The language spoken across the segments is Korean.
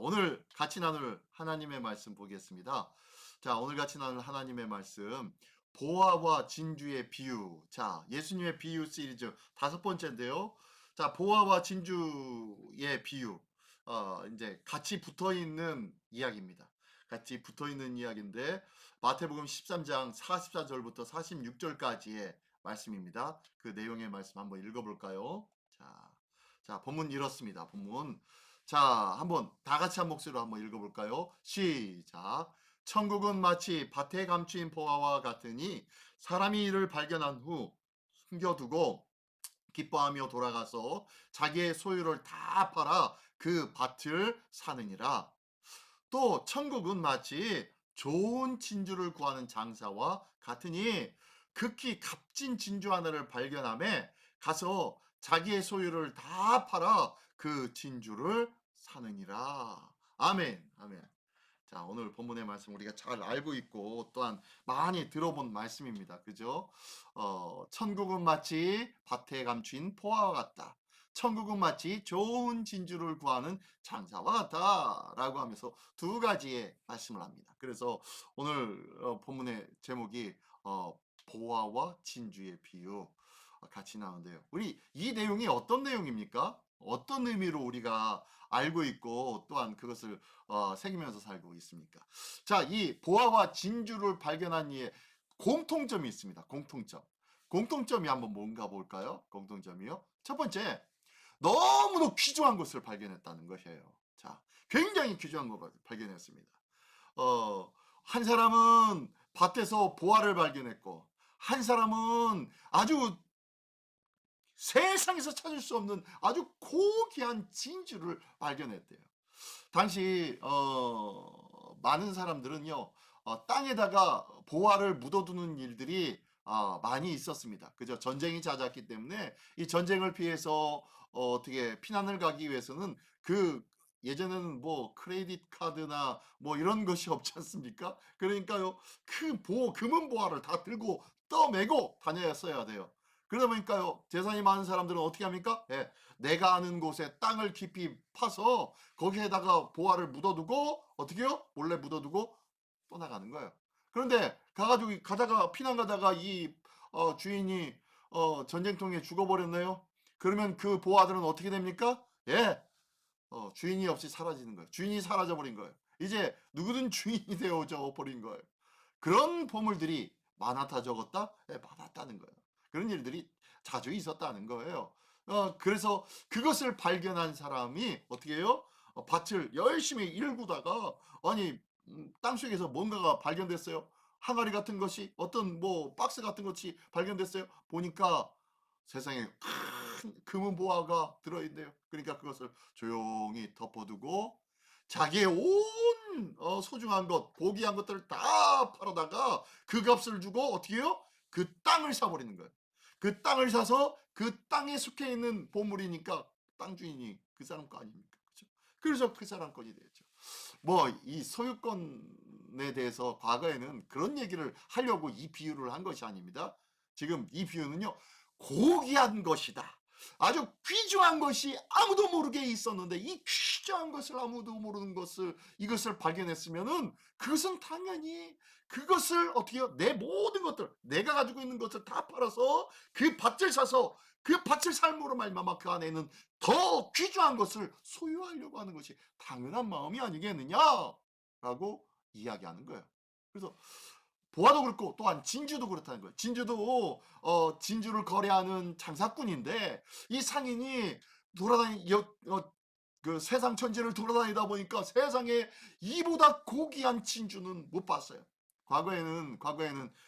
오늘 같이 나눌 하나님의 말씀 보겠습니다. 자, 오늘 같이 나눌 하나님의 말씀, 보화와 진주의 비유. 자, 예수님의 비유 시리즈 5번째인데요. 자, 보화와 진주의 비유. 이제 같이 붙어 있는 이야기입니다. 같이 붙어 있는 이야기인데, 마태복음 13장 44절부터 46절까지의 말씀입니다. 그 내용의 말씀 한번 읽어볼까요? 자, 본문 이렇습니다. 본문. 자, 한번 다 같이 한 목소리로 한번 읽어볼까요? 시작. 천국은 마치 밭에 감추인 보화와 같으니 사람이 이를 발견한 후 숨겨두고 기뻐하며 돌아가서 자기의 소유를 다 팔아 그 밭을 사느니라. 또 천국은 마치 좋은 진주를 구하는 장사와 같으니 극히 값진 진주 하나를 발견함에 가서 자기의 소유를 다 팔아 그 진주를 사느니라. 아멘. 아멘. 자, 오늘 본문의 말씀 우리가 잘 알고 있고 또한 많이 들어본 말씀입니다. 그죠? 천국은 마치 밭에 감춘 포화와 같다. 천국은 마치 좋은 진주를 구하는 장사와 같다라고 하면서 두 가지의 말씀을 합니다. 그래서 오늘 본문의 제목이 보화와 진주의 비유 같이 나오는데요. 우리 이 내용이 어떤 내용입니까? 어떤 의미로 우리가 알고 있고 또한 그것을 새기면서 살고 있습니까? 자, 이 보화와 진주를 발견한 이에 공통점이 있습니다. 공통점이 한번 뭔가 볼까요? 공통점이요. 첫 번째, 너무도 귀중한 것을 발견했다는 것이에요. 자, 굉장히 귀중한 것을 발견했습니다. 한 사람은 밭에서 보화를 발견했고, 한 사람은 아주 세상에서 찾을 수 없는 아주 고귀한 진주를 발견했대요. 당시 많은 사람들은요, 땅에다가 보화를 묻어두는 일들이 많이 있었습니다. 그죠? 전쟁이 잦았기 때문에 이 전쟁을 피해서 어떻게 피난을 가기 위해서는 그 예전에는 뭐 크레딧 카드나 뭐 이런 것이 없지 않습니까? 그러니까요, 금은 보화를 다 들고 떠매고 다녀야 돼요. 그러다 보니까요, 재산이 많은 사람들은 어떻게 합니까? 예, 내가 아는 곳에 땅을 깊이 파서 거기에다가 보화를 묻어두고 어떻게 해요? 몰래 묻어두고 떠나가는 거예요. 그런데 가가지고 가다가 피난 가다가 이 주인이 전쟁통에 죽어버렸네요. 그러면 그 보화들은 어떻게 됩니까? 예, 주인이 없이 사라지는 거예요. 주인이 사라져 버린 거예요. 이제 누구든 주인이 되어져 버린 거예요. 그런 보물들이 많았다 적었다? 예, 많았다는 거예요. 그런 일들이 자주 있었다는 거예요. 그래서 그것을 발견한 사람이 어떻게 해요? 밭을 열심히 일구다가 아니 땅속에서 뭔가가 발견됐어요. 항아리 같은 것이 어떤 뭐 박스 같은 것이 발견됐어요. 보니까 세상에 큰 금은 보화가 들어있네요. 그러니까 그것을 조용히 덮어두고 자기의 온 소중한 것, 고귀한 것들을 다 팔아다가 그 값을 주고 어떻게 해요? 그 땅을 사버리는 거예요. 그 땅을 사서 그 땅에 속해 있는 보물이니까 땅 주인이 그 사람 거 아닙니까? 그렇죠? 그래서 그 사람 것이 되죠. 뭐 이 소유권에 대해서 과거에는 그런 얘기를 하려고 이 비유를 한 것이 아닙니다. 지금 이 비유는요, 고귀한 것이다. 아주 귀중한 것이 아무도 모르게 있었는데 이 귀중한 것을 아무도 모르는 것을 이것을 발견했으면은 그것은 당연히 그것을 어떻게 해요? 내 모든 것들 내가 가지고 있는 것을 다 팔아서 그 밭을 사서 그 밭을 삶으로 말미암아 그 안에 있는 더 귀중한 것을 소유하려고 하는 것이 당연한 마음이 아니겠느냐라고 이야기하는 거예요. 그래서 보화도 그렇고 또한 진주도 그렇다는 거예요. 진주도 진주를 거래하는 장사꾼인데 이 상인이 그 세상 천지를 돌아다니다 보니까 세상에 이보다 고귀한 진주는 못 봤어요. 과거에는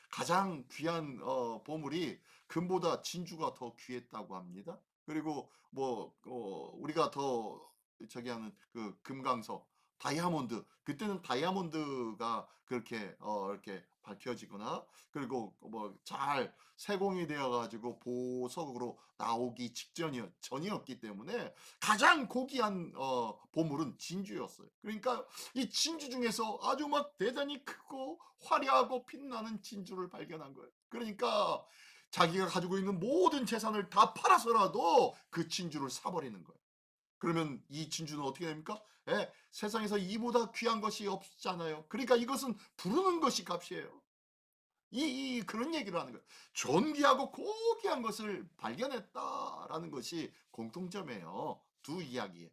가장 귀한 보물이 금보다 진주가 더 귀했다고 합니다. 그리고 뭐 우리가 더 저기 하는 그 금강석 다이아몬드 그때는 다이아몬드가 그렇게 이렇게 밝혀지거나 그리고 뭐 잘 세공이 되어 가지고 보석으로 나오기 전이었기 때문에 가장 고귀한 보물은 진주였어요. 그러니까 이 진주 중에서 아주 막 대단히 크고 화려하고 빛나는 진주를 발견한 거예요. 그러니까 자기가 가지고 있는 모든 재산을 다 팔아서라도 그 진주를 사버리는 거예요. 그러면 이 진주는 어떻게 됩니까? 예, 세상에서 이보다 귀한 것이 없잖아요. 그러니까 이것은 부르는 것이 값이에요. 그런 얘기를 하는 거예요. 존귀하고 고귀한 것을 발견했다라는 것이 공통점이에요. 두 이야기에.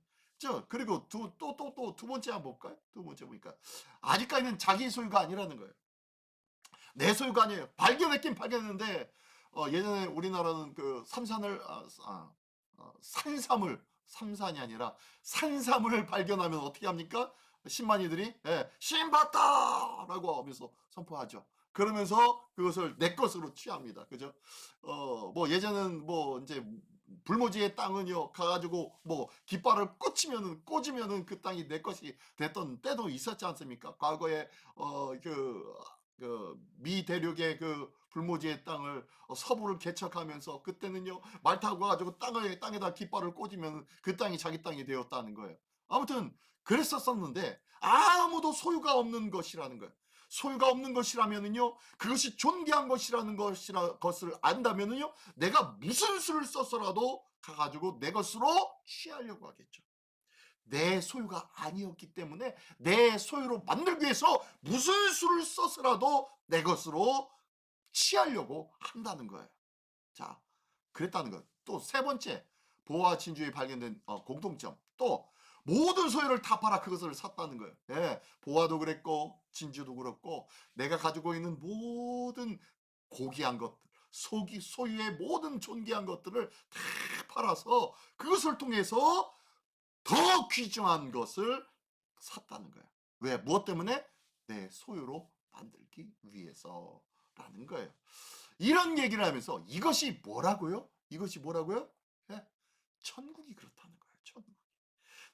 그리고 또 두 번째 한번 볼까요? 두 번째 보니까 아직까지는 자기 소유가 아니라는 거예요. 내 소유가 아니에요. 발견했긴 발견했는데 예전에 우리나라는 그 삼산을 산삼을 삼산이 아니라 산삼을 발견하면 어떻게 합니까? 신만이들이 신 봤다라고 하면서 선포하죠. 그러면서 그것을 내 것으로 취합니다. 그죠? 뭐 예전은 뭐 이제 불모지의 땅은요 가가지고 뭐 깃발을 꽂으면은 그 땅이 내 것이 됐던 때도 있었지 않습니까? 과거에 미 대륙의 그 불모지의 땅을 서부를 개척하면서 그때는요 말 타고 가지고 땅에다 깃발을 꽂으면 그 땅이 자기 땅이 되었다는 거예요. 아무튼 그랬었었는데 아무도 소유가 없는 것이라는 거예요. 소유가 없는 것이라면은요 그것이 존귀한 것을 안다면은요 내가 무슨 수를 썼어라도 가가지고 내 것으로 취하려고 하겠죠. 내 소유가 아니었기 때문에 내 소유로 만들기 위해서 무슨 수를 써서라도 내 것으로 취하려고 한다는 거예요. 자, 그랬다는 거예요. 또 세 번째, 보화 진주에 발견된 공통점. 또 모든 소유를 다 팔아 그것을 샀다는 거예요. 예, 보화도 그랬고 진주도 그렇고 내가 가지고 있는 모든 고귀한 것들, 소유의 모든 존귀한 것들을 다 팔아서 그것을 통해서 더 귀중한 것을 샀다는 거예요. 왜? 무엇 때문에? 내 소유로 만들기 위해서라는 거예요. 이런 얘기를 하면서 이것이 뭐라고요? 이것이 뭐라고요? 예? 천국이 그렇다는 거예요.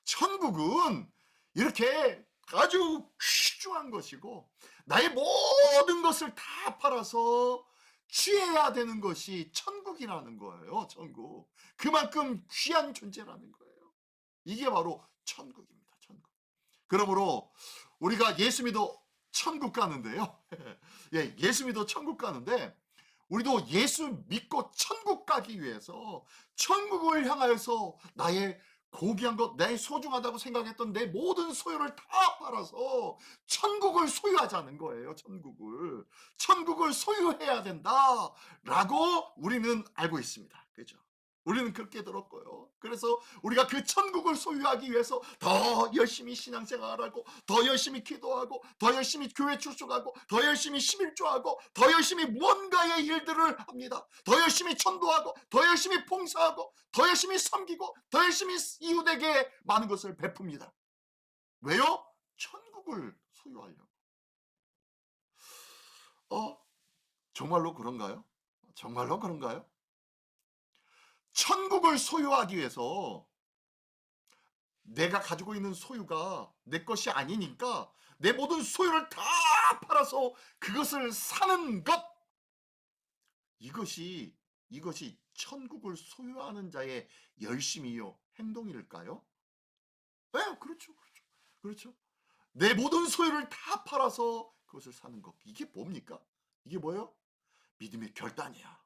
천국은 이렇게 아주 귀중한 것이고 나의 모든 것을 다 팔아서 취해야 되는 것이 천국이라는 거예요. 천국. 그만큼 귀한 존재라는 거예요. 이게 바로 천국입니다. 천국. 그러므로 우리가 예수 믿어 천국 가는데요. 예, 예수 믿어 천국 가는데 우리도 예수 믿고 천국 가기 위해서 천국을 향하여서 나의 고귀한 것, 내 소중하다고 생각했던 내 모든 소유를 다 팔아서 천국을 소유하자는 거예요. 천국을 소유해야 된다라고 우리는 알고 있습니다. 그죠? 우리는 그렇게 들었고요. 그래서 우리가 그 천국을 소유하기 위해서 더 열심히 신앙생활하고 더 열심히 기도하고 더 열심히 교회 출석하고 더 열심히 11조하고 더 열심히 무언가의 일들을 합니다. 더 열심히 전도하고 더 열심히 봉사하고 더 열심히 섬기고 더 열심히 이웃에게 많은 것을 베풉니다. 왜요? 천국을 소유하려고. 정말로 그런가요? 정말로 그런가요? 천국을 소유하기 위해서 내가 가지고 있는 소유가 내 것이 아니니까 내 모든 소유를 다 팔아서 그것을 사는 것. 이것이 천국을 소유하는 자의 열심이요 행동일까요? 네, 그렇죠. 그렇죠. 내 모든 소유를 다 팔아서 그것을 사는 것. 이게 뭡니까? 이게 뭐예요? 믿음의 결단이야.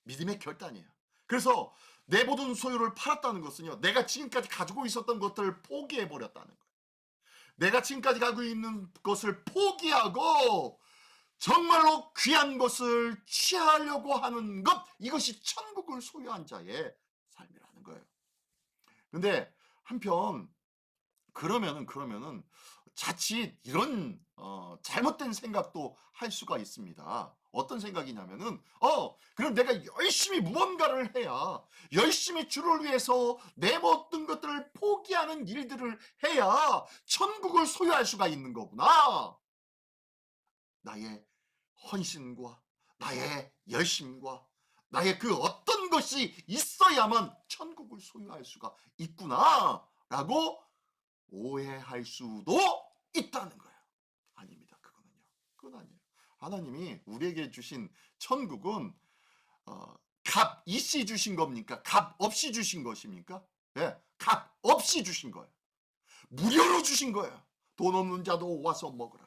믿음의 결단이에요. 그래서 내 모든 소유를 팔았다는 것은요. 내가 지금까지 가지고 있었던 것들을 포기해 버렸다는 거예요. 내가 지금까지 가지고 있는 것을 포기하고 정말로 귀한 것을 취하려고 하는 것, 이것이 천국을 소유한 자의 삶이라는 거예요. 근데 한편 그러면은 자칫 이런 잘못된 생각도 할 수가 있습니다. 어떤 생각이냐면은 그럼 내가 열심히 무언가를 해야 열심히 주를 위해서 내 모든 것들을 포기하는 일들을 해야 천국을 소유할 수가 있는 거구나. 나의 헌신과 나의 열심과 나의 그 어떤 것이 있어야만 천국을 소유할 수가 있구나라고 오해할 수도 있다는 거예요. 아닙니다. 그건 아니에요. 하나님이 우리에게 주신 천국은 값 있이 주신 겁니까? 값 없이 주신 것입니까? 예, 값 없이 주신 거예요. 무료로 주신 거예요. 돈 없는 자도 와서 먹으라.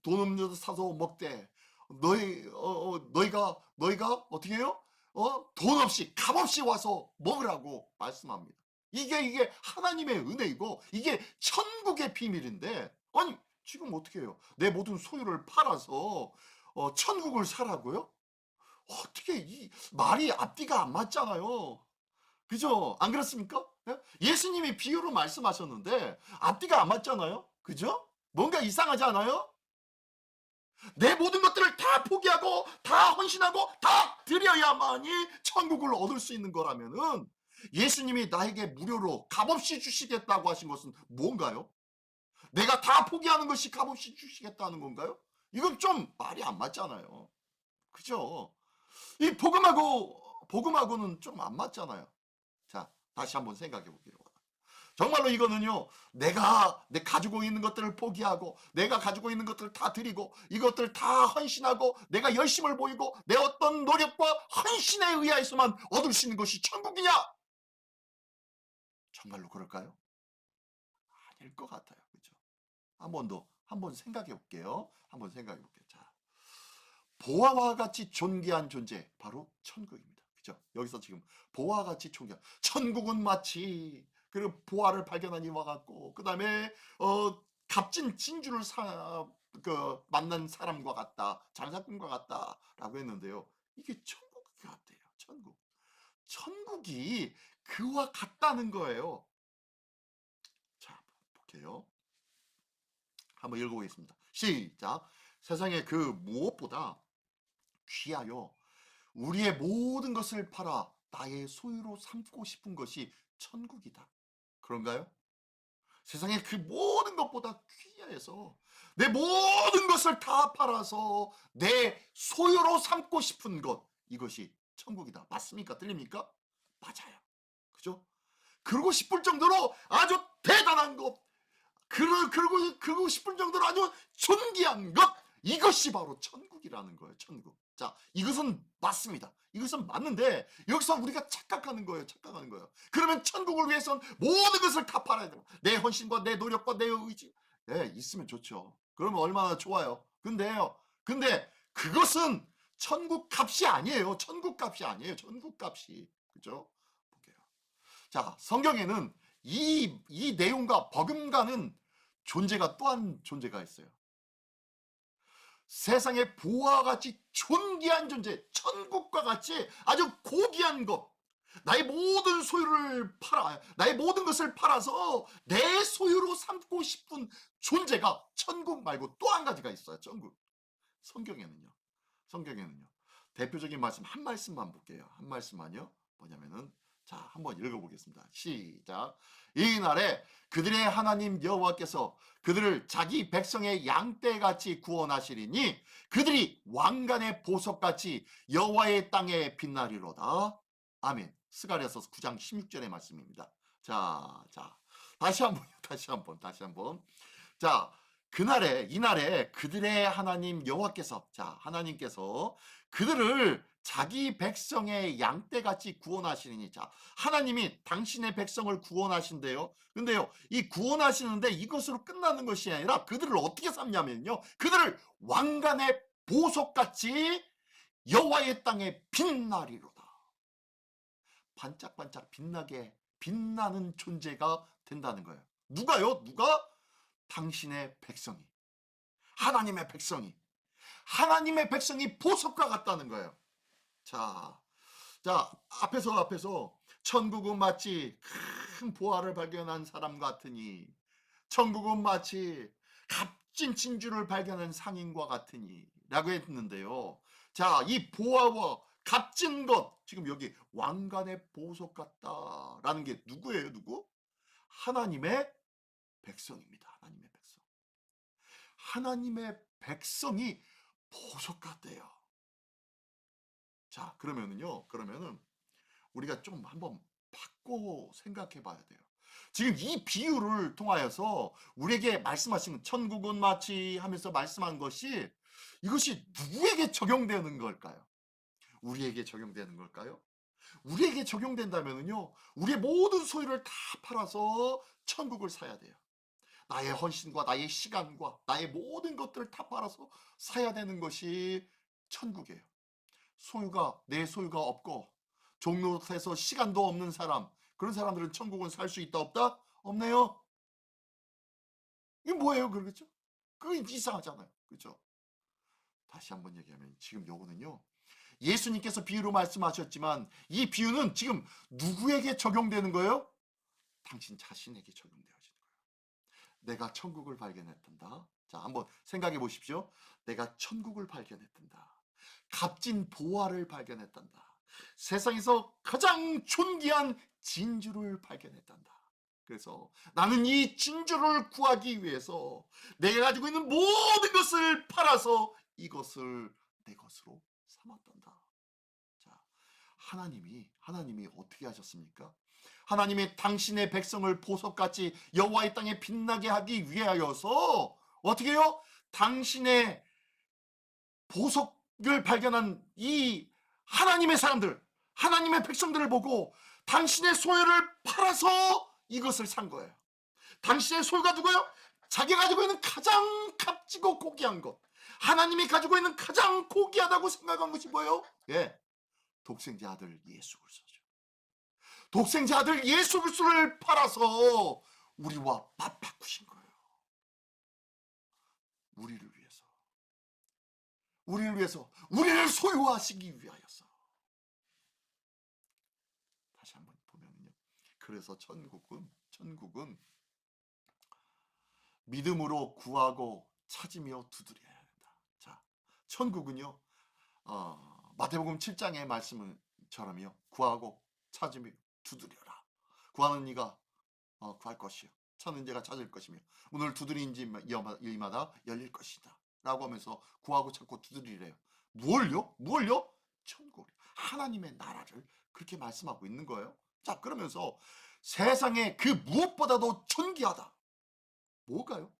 돈 없는 자도 사서 먹되 너희가 어떻게 해요? 돈 없이 값 없이 와서 먹으라고 말씀합니다. 이게 하나님의 은혜이고 이게 천국의 비밀인데, 아니 지금 어떻게 해요? 내 모든 소유를 팔아서 천국을 사라고요? 어떻게, 이 말이 앞뒤가 안 맞잖아요. 그죠? 안 그렇습니까? 예? 예수님이 비유로 말씀하셨는데 앞뒤가 안 맞잖아요. 그죠? 뭔가 이상하지 않아요? 내 모든 것들을 다 포기하고 다 헌신하고 다 드려야만이 천국을 얻을 수 있는 거라면은, 예수님이 나에게 무료로 값없이 주시겠다고 하신 것은 뭔가요? 내가 다 포기하는 것이 값없이 주시겠다는 건가요? 이건 좀 말이 안 맞잖아요. 그죠? 이 복음하고는 좀 안 맞잖아요. 자, 다시 한번 생각해 볼게요. 정말로 이거는요, 내 가지고 있는 것들을 포기하고 내가 가지고 있는 것들을 다 드리고 이것들 다 헌신하고 내가 열심을 보이고 내 어떤 노력과 헌신에 의하여서만 얻을 수 있는 것이 천국이냐? 정말로 그럴까요? 아닐 것 같아요. 그렇죠? 한번 생각해 볼게요. 한번 생각해 볼게요. 자, 보아와 같이 존귀한 존재, 바로 천국입니다. 그죠? 여기서 지금 보아와 같이 존귀한, 천국은 마치 그 보아를 발견한 이와 같고, 그 다음에 값진 진주를 만난 사람과 같다, 장사꾼과 같다라고 했는데요. 이게 천국 같아요. 천국이 그와 같다는 거예요. 자, 볼게요. 한번 읽어보겠습니다. 시작. 세상에 그 무엇보다 귀하여 우리의 모든 것을 팔아 나의 소유로 삼고 싶은 것이 천국이다. 그런가요? 세상에 그 모든 것보다 귀해서 내 모든 것을 다 팔아서 내 소유로 삼고 싶은 것, 이것이 천국이다. 맞습니까? 틀립니까? 맞아요. 그죠? 그러고 싶을 정도로 아주 대단한 것, 그러고 싶을 정도로 아주 존귀한 것, 이것이 바로 천국이라는 거예요. 천국. 자, 이것은 맞습니다. 이것은 맞는데 여기서 우리가 착각하는 거예요. 그러면 천국을 위해서는 모든 것을 다 팔아야 돼요. 내 헌신과 내 노력과 내 의지, 있으면 좋죠. 그러면 얼마나 좋아요. 근데 그것은 천국 값이 아니에요. 천국 값이. 그죠? 볼게요. 자, 성경에는 이 내용과 버금가는 존재가 또한 존재가 있어요. 세상의 보화와 같이 존귀한 존재, 천국과 같이 아주 고귀한 것, 나의 모든 것을 팔아서 내 소유로 삼고 싶은 존재가 천국 말고 또 한 가지가 있어요. 천국. 성경에는요. 성경에는요. 대표적인 말씀 한 말씀만 볼게요. 한 말씀만요. 뭐냐면은, 자, 한번 읽어보겠습니다. 시작. 이날에 그들의 하나님 여호와께서 그들을 자기 백성의 양떼같이 구원하시리니 그들이 왕관의 보석같이 여호와의 땅에 빛나리로다. 아멘. 스가랴서 9장 16절의 말씀입니다. 자, 다시 한번. 자, 이날에 그들의 하나님 여호와께서, 자, 하나님께서 그들을 자기 백성의 양떼같이 구원하시니, 자, 하나님이 당신의 백성을 구원하신대요. 근데요, 이 구원하시는데 이것으로 끝나는 것이 아니라 그들을 어떻게 삼냐면요, 그들을 왕관의 보석같이 여호와의 땅에 빛나리로다. 반짝반짝 빛나는 존재가 된다는 거예요. 누가요? 당신의 백성이, 하나님의 백성이 보석과 같다는 거예요. 자, 앞에서 천국은 마치 큰 보화를 발견한 사람 같으니, 천국은 마치 값진 진주를 발견한 상인과 같으니 라고 했는데요. 자, 이 보화와 값진 것, 지금 여기 왕관의 보석 같다라는 게 누구예요? 하나님의 백성입니다. 하나님의 백성이 보석 같대요. 자, 그러면은 우리가 좀 한번 바꿔 생각해 봐야 돼요. 지금 이 비유를 통하여서 우리에게 말씀하신 천국은 마치 하면서 말씀한 것이, 이것이 누구에게 적용되는 걸까요? 우리에게 적용되는 걸까요? 우리에게 적용된다면요, 우리의 모든 소유를 다 팔아서 천국을 사야 돼요. 나의 헌신과 나의 시간과 나의 모든 것들을 다 팔아서 사야 되는 것이 천국이에요. 내 소유가 없고 종로에서 시간도 없는 사람, 그런 사람들은 천국은 살 수 있다 없다? 없네요. 이게 뭐예요, 그러겠죠? 그게 이상하잖아요. 그렇죠? 다시 한번 얘기하면 지금 요거는요, 예수님께서 비유로 말씀하셨지만 이 비유는 지금 누구에게 적용되는 거예요? 당신 자신에게 적용되어지는 거예요. 내가 천국을 발견했단다. 자, 한번 생각해 보십시오. 내가 천국을 발견했단다. 값진 보화를 발견했단다. 세상에서 가장 존귀한 진주를 발견했단다. 그래서 나는 이 진주를 구하기 위해서 내가 가지고 있는 모든 것을 팔아서 이것을 내 것으로 삼았단다. 자, 하나님이 어떻게 하셨습니까? 하나님이 당신의 백성을 보석같이 여호와의 땅에 빛나게 하기 위하여서 어떻게 해요? 당신의 보석을 발견한 이 하나님의 사람들, 하나님의 백성들을 보고 당신의 소유를 팔아서 이것을 산 거예요. 당신의 소유가 누구예요? 자기가 가지고 있는 가장 값지고 고귀한 것, 하나님이 가지고 있는 가장 고귀하다고 생각한 것이 뭐예요? 예, 독생자 아들 예수 그리스도죠. 독생자 아들 예수 그리스도를 팔아서 우리와 맞바꾸신 거예요. 우리를 위해서, 우리를 소유하시기 위하여서. 다시 한번 보면요, 그래서 천국은 믿음으로 구하고 찾으며 두드려야 한다. 자, 천국은요, 마태복음 7장의 말씀처럼요, 구하고 찾으며 두드려라. 구하는 이가 구할 것이요, 찾는 자가 찾을 것이며 문을 두드리는 이마다 열릴 것이다 라고 하면서 구하고 찾고 두드리래요. 무엇을요? 천국, 하나님의 나라를 그렇게 말씀하고 있는 거예요. 자, 그러면서 세상에 그 무엇보다도 존귀하다. 뭐가요?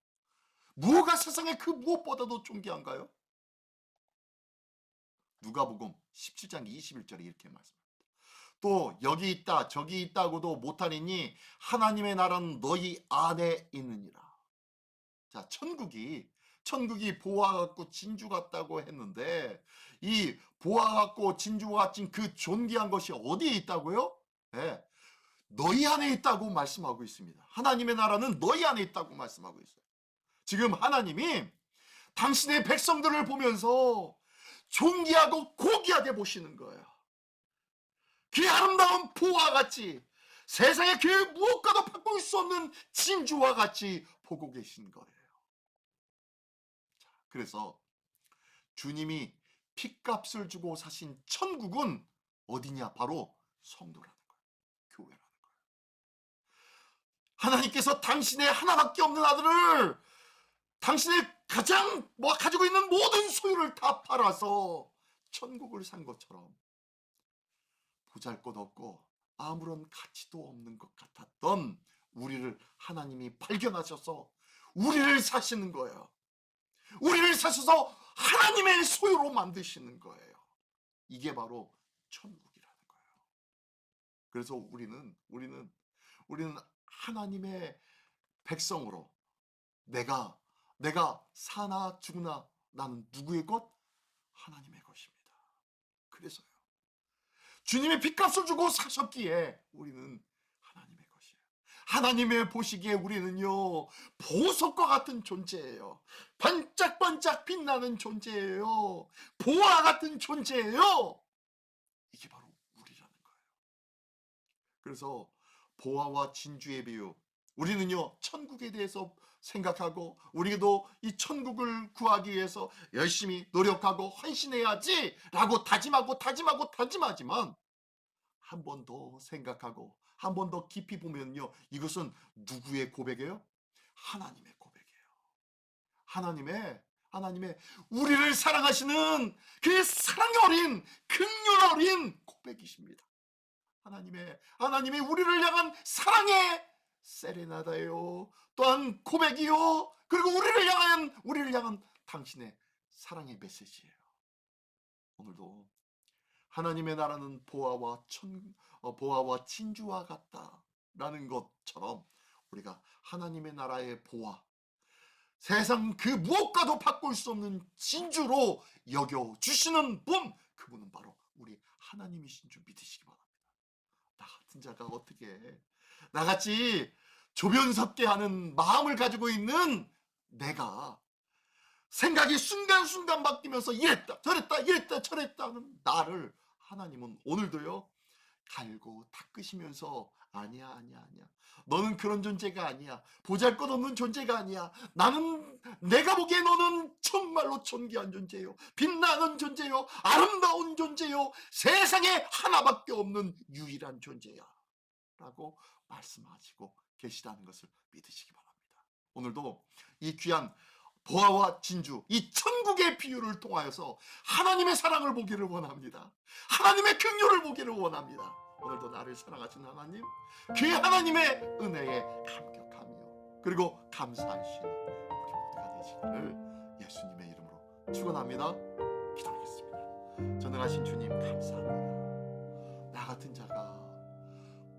뭐가 세상에 그 무엇보다도 존귀한가요? 누가복음 17장 21절에 이렇게 말씀합니다. 또 여기 있다 저기 있다고도 못하리니 하나님의 나라는 너희 안에 있느니라. 자, 천국이 보화 같고 진주 같다고 했는데 이 보화 같고 진주 같은 그 존귀한 것이 어디에 있다고요? 네, 너희 안에 있다고 말씀하고 있습니다. 하나님의 나라는 너희 안에 있다고 말씀하고 있어요. 지금 하나님이 당신의 백성들을 보면서 존귀하고 고귀하게 보시는 거예요. 그 아름다운 보화와 같이, 세상에 그 무엇과도 바꿀 수 없는 진주와 같이 보고 계신 거예요. 자, 그래서 주님이 핏값을 주고 사신 천국은 어디냐? 바로 성도라는 거예요. 교회라는 거예요. 하나님께서 당신의 하나밖에 없는 아들을, 당신의 가장 가지고 있는 모든 소유를 다 팔아서 천국을 산 것처럼 보잘것없고 아무런 가치도 없는 것 같았던 우리를 하나님이 발견하셔서 우리를 사시는 거예요. 우리를 사셔서 하나님의 소유로 만드시는 거예요. 이게 바로 천국이라는 거예요. 그래서 우리는 하나님의 백성으로 내가 사나 죽으나 나는 누구의 것? 하나님의 것입니다. 그래서요, 주님의 핏값을 주고 사셨기에 우리는 하나님의 것이에요. 하나님의 보시기에 우리는요, 보석과 같은 존재예요. 반짝반짝 빛나는 존재예요. 보화 같은 존재예요. 이게 바로 우리라는 거예요. 그래서 보화와 진주의 비유, 우리는요 천국에 대해서 생각하고 우리도 이 천국을 구하기 위해서 열심히 노력하고 헌신해야지 라고 다짐하지만 한 번 더 생각하고 한 번 더 깊이 보면요, 이것은 누구의 고백이에요? 하나님의 고백이에요. 하나님의 우리를 사랑하시는 그 사랑이 어린, 긍휼 어린 고백이십니다. 하나님의 우리를 향한 사랑의 세레나다요, 또한 고백이요, 그리고 우리를 향한 당신의 사랑의 메시지예요. 오늘도 하나님의 나라는 보화와 진주와 같다라는 것처럼 우리가 하나님의 나라의 보화, 세상 그 무엇과도 바꿀 수 없는 진주로 여겨주시는 분, 그분은 바로 우리 하나님이신 줄 믿으시기 바랍니다. 나 같은 자가 어떻게 해? 나같이 조변석게 하는 마음을 가지고 있는 내가 생각이 순간순간 바뀌면서 이랬다 저랬다 이랬다 저랬다 하는 나를 하나님은 오늘도요 갈고 닦으시면서 아니야 너는 그런 존재가 아니야. 보잘것없는 존재가 아니야. 나는 내가 보기에 너는 정말로 존귀한 존재요, 빛나는 존재요, 아름다운 존재요, 세상에 하나밖에 없는 유일한 존재야 라고 말씀하시고 계시다는 것을 믿으시기 바랍니다. 오늘도 이 귀한 보화와 진주, 이 천국의 비유를 통하여서 하나님의 사랑을 보기를 원합니다. 하나님의 긍휼을 보기를 원합니다. 오늘도 나를 사랑하신 하나님, 그 하나님의 은혜에 감격하며 그리고 감사하시는 우리 모두가 되시기를 예수님의 이름으로 축원합니다. 기도하겠습니다. 전능하신 주님 감사합니다. 나 같은 자가,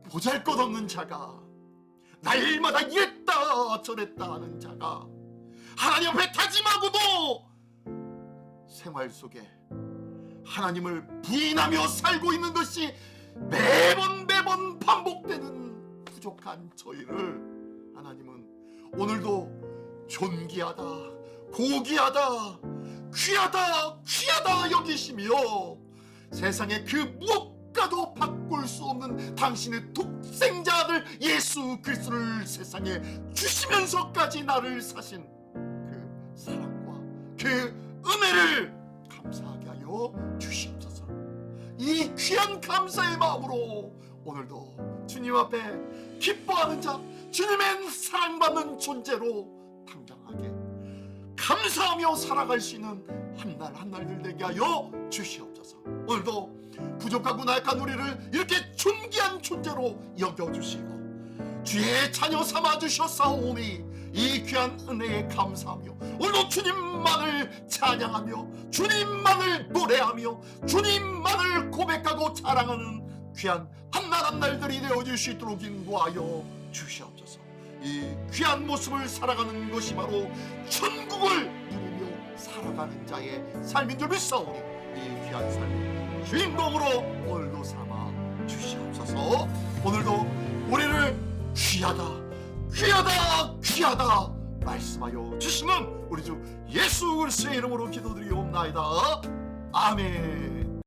보잘것없는 자가, 날마다 이랬다 저랬다 하는 자가 하나님 앞에 다짐하고도 생활 속에 하나님을 부인하며 살고 있는 것이 매번 반복되는 부족한 저희를 하나님은 오늘도 존귀하다, 고귀하다, 귀하다 여기시며 세상에 그 무엇과도 바꿀 수 없는 당신의 독생자 아들 예수 그리스도를 세상에 주시면서까지 나를 사신 그 사랑과 그 은혜를 감사하게 하여 주시옵소서. 이 귀한 감사의 마음으로 오늘도 주님 앞에 기뻐하는 자, 주님의 사랑받는 존재로 당당하게 감사하며 살아갈 수 있는 한날 한날들 되게 하여 주시옵소서. 오늘도 부족하고 나약한 우리를 이렇게 존귀한 존재로 여겨주시고 주의 자녀 삼아주셨사오니 이 귀한 은혜에 감사하며 오늘도 주님만을 찬양하며 주님만을 노래하며 주님만을 고백하고 자랑하는 귀한 한날 한날들이 되어줄 수 있도록 인도하여 주시옵소서. 이 귀한 모습을 살아가는 것이 바로 천국을 누리며 살아가는 자의 삶인 줄 믿사오니 이 귀한 삶의 주인공으로 오늘도 삼아 주시옵소서. 오늘도 우리를 귀하다 말씀하여 주시는 우리 주 예수 그리스도의 이름으로 기도드리옵나이다. 아멘.